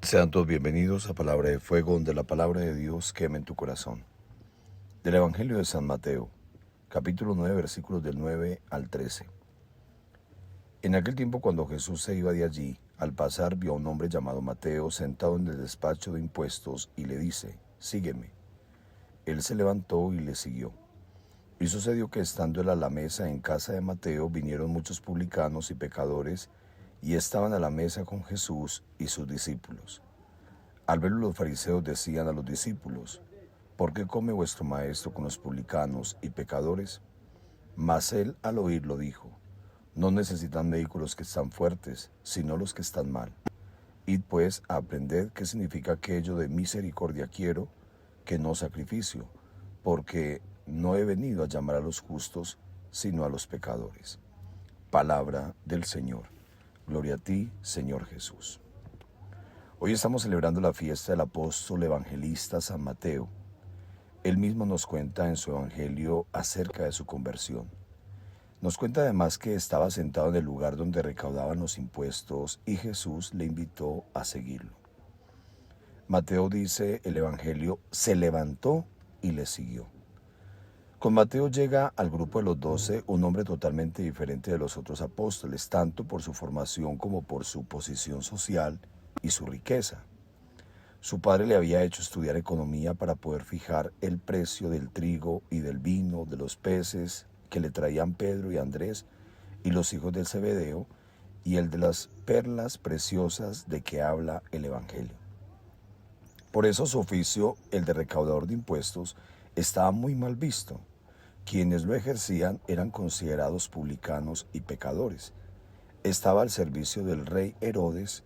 Sean todos bienvenidos a Palabra de Fuego, donde la palabra de Dios queme en tu corazón. Del Evangelio de San Mateo, capítulo 9, versículos del 9 al 13. En aquel tiempo, cuando Jesús se iba de allí, al pasar vio a un hombre llamado Mateo sentado en el despacho de impuestos y le dice: «Sígueme». Él se levantó y le siguió. Y sucedió que, estando él a la mesa en casa de Mateo, vinieron muchos publicanos y pecadores y estaban a la mesa con Jesús y sus discípulos. Al verlo, los fariseos decían a los discípulos: «¿Por qué come vuestro maestro con los publicanos y pecadores?». Mas él, al oírlo, dijo: «No necesitan médicos los que están fuertes, sino los que están mal. Id pues a aprended qué significa aquello de misericordia quiero, que no sacrificio, porque no he venido a llamar a los justos, sino a los pecadores». Palabra del Señor. Gloria a ti, Señor Jesús. Hoy estamos celebrando la fiesta del apóstol evangelista San Mateo. Él mismo nos cuenta en su evangelio acerca de su conversión. Nos cuenta además que estaba sentado en el lugar donde recaudaban los impuestos y Jesús le invitó a seguirlo. Mateo, dice el evangelio, se levantó y le siguió. Con Mateo llega al grupo de los 12 un hombre totalmente diferente de los otros apóstoles, tanto por su formación como por su posición social y su riqueza. Su padre le había hecho estudiar economía para poder fijar el precio del trigo y del vino, de los peces que le traían Pedro y Andrés y los hijos del Zebedeo, y el de las perlas preciosas de que habla el Evangelio. Por eso su oficio, el de recaudador de impuestos, estaba muy mal visto. Quienes lo ejercían eran considerados publicanos y pecadores. Estaba al servicio del rey Herodes,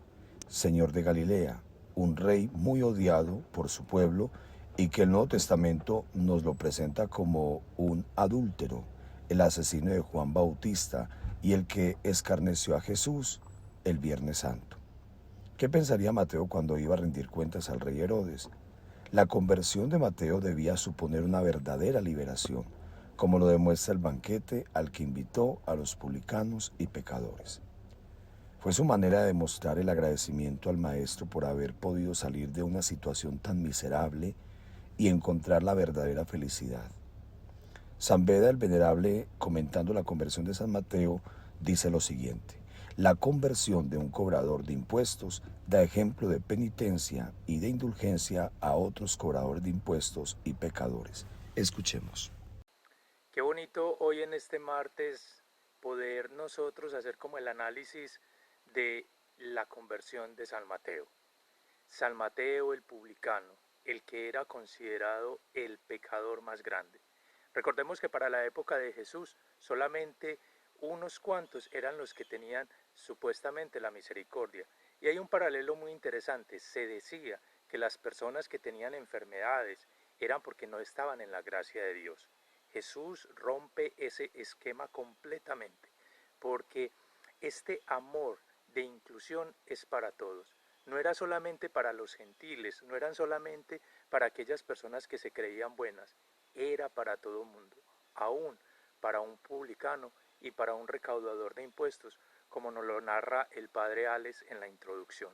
señor de Galilea, un rey muy odiado por su pueblo y que el Nuevo Testamento nos lo presenta como un adúltero, el asesino de Juan Bautista y el que escarneció a Jesús el Viernes Santo. ¿Qué pensaría Mateo cuando iba a rendir cuentas al rey Herodes? La conversión de Mateo debía suponer una verdadera liberación, como lo demuestra el banquete al que invitó a los publicanos y pecadores. Fue su manera de demostrar el agradecimiento al Maestro por haber podido salir de una situación tan miserable y encontrar la verdadera felicidad. San Beda el Venerable, comentando la conversión de San Mateo, dice lo siguiente: «La conversión de un cobrador de impuestos da ejemplo de penitencia y de indulgencia a otros cobradores de impuestos y pecadores». Escuchemos. Qué bonito hoy en este martes poder nosotros hacer como el análisis de la conversión de San Mateo. San Mateo el publicano, el que era considerado el pecador más grande. Recordemos que para la época de Jesús solamente unos cuantos eran los que tenían supuestamente la misericordia. Y hay un paralelo muy interesante. Se decía que las personas que tenían enfermedades eran porque no estaban en la gracia de Dios. Jesús rompe ese esquema completamente, porque este amor de inclusión es para todos. No era solamente para los gentiles, no eran solamente para aquellas personas que se creían buenas, era para todo el mundo, aún para un publicano y para un recaudador de impuestos, como nos lo narra el padre Alex en la introducción.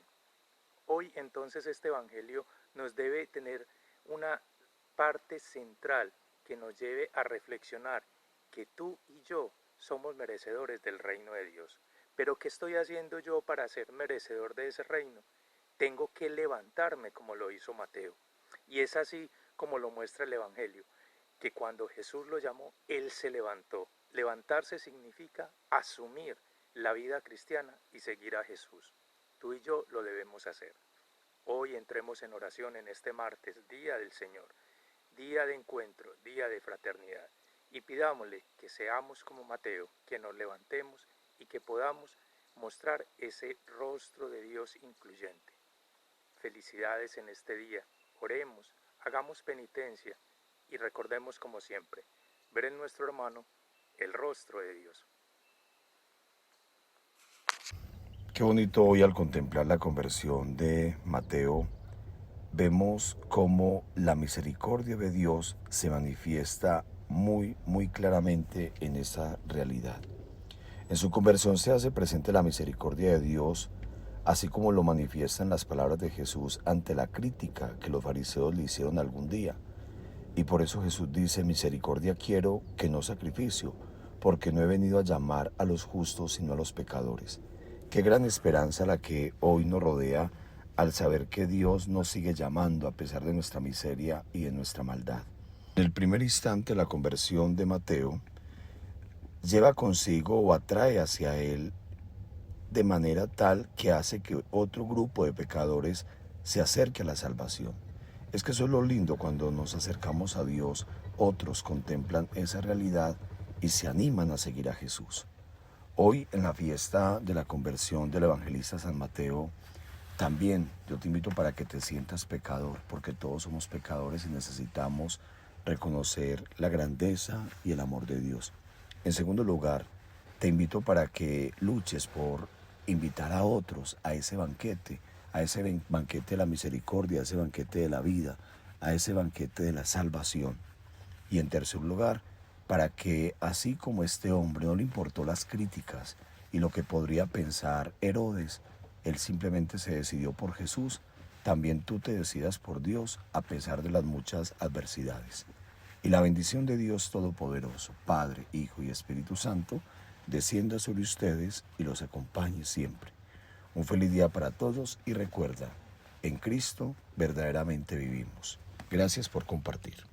Hoy entonces este evangelio nos debe tener una parte central que nos lleve a reflexionar que tú y yo somos merecedores del reino de Dios. Pero ¿qué estoy haciendo yo para ser merecedor de ese reino? Tengo que levantarme como lo hizo Mateo. Y es así como lo muestra el Evangelio, que cuando Jesús lo llamó, Él se levantó. Levantarse significa asumir la vida cristiana y seguir a Jesús. Tú y yo lo debemos hacer. Hoy entremos en oración en este martes, Día del Señor, día de encuentro, día de fraternidad, y pidámosle que seamos como Mateo, que nos levantemos y que podamos mostrar ese rostro de Dios incluyente. Felicidades en este día, oremos, hagamos penitencia y recordemos como siempre, ver en nuestro hermano el rostro de Dios. Qué bonito hoy, al contemplar la conversión de Mateo, vemos cómo la misericordia de Dios se manifiesta muy claramente en esa realidad. En su conversión se hace presente la misericordia de Dios así como lo manifiestan las palabras de Jesús ante la crítica que los fariseos le hicieron algún día. Y por eso Jesús dice: misericordia quiero, que no sacrificio, porque no he venido a llamar a los justos sino a los pecadores. Qué gran esperanza la que hoy nos rodea al saber que Dios nos sigue llamando a pesar de nuestra miseria y de nuestra maldad. En el primer instante, la conversión de Mateo lleva consigo o atrae hacia él de manera tal que hace que otro grupo de pecadores se acerque a la salvación. Es que eso es lo lindo: cuando nos acercamos a Dios, otros contemplan esa realidad y se animan a seguir a Jesús. Hoy, en la fiesta de la conversión del evangelista San Mateo, también yo te invito para que te sientas pecador, porque todos somos pecadores y necesitamos reconocer la grandeza y el amor de Dios. En segundo lugar, te invito para que luches por invitar a otros a ese banquete de la misericordia, a ese banquete de la vida, a ese banquete de la salvación. Y en tercer lugar, para que así como este hombre no le importó las críticas y lo que podría pensar Herodes, él simplemente se decidió por Jesús, también tú te decidas por Dios a pesar de las muchas adversidades. Y la bendición de Dios Todopoderoso, Padre, Hijo y Espíritu Santo, descienda sobre ustedes y los acompañe siempre. Un feliz día para todos y recuerda, en Cristo verdaderamente vivimos. Gracias por compartir.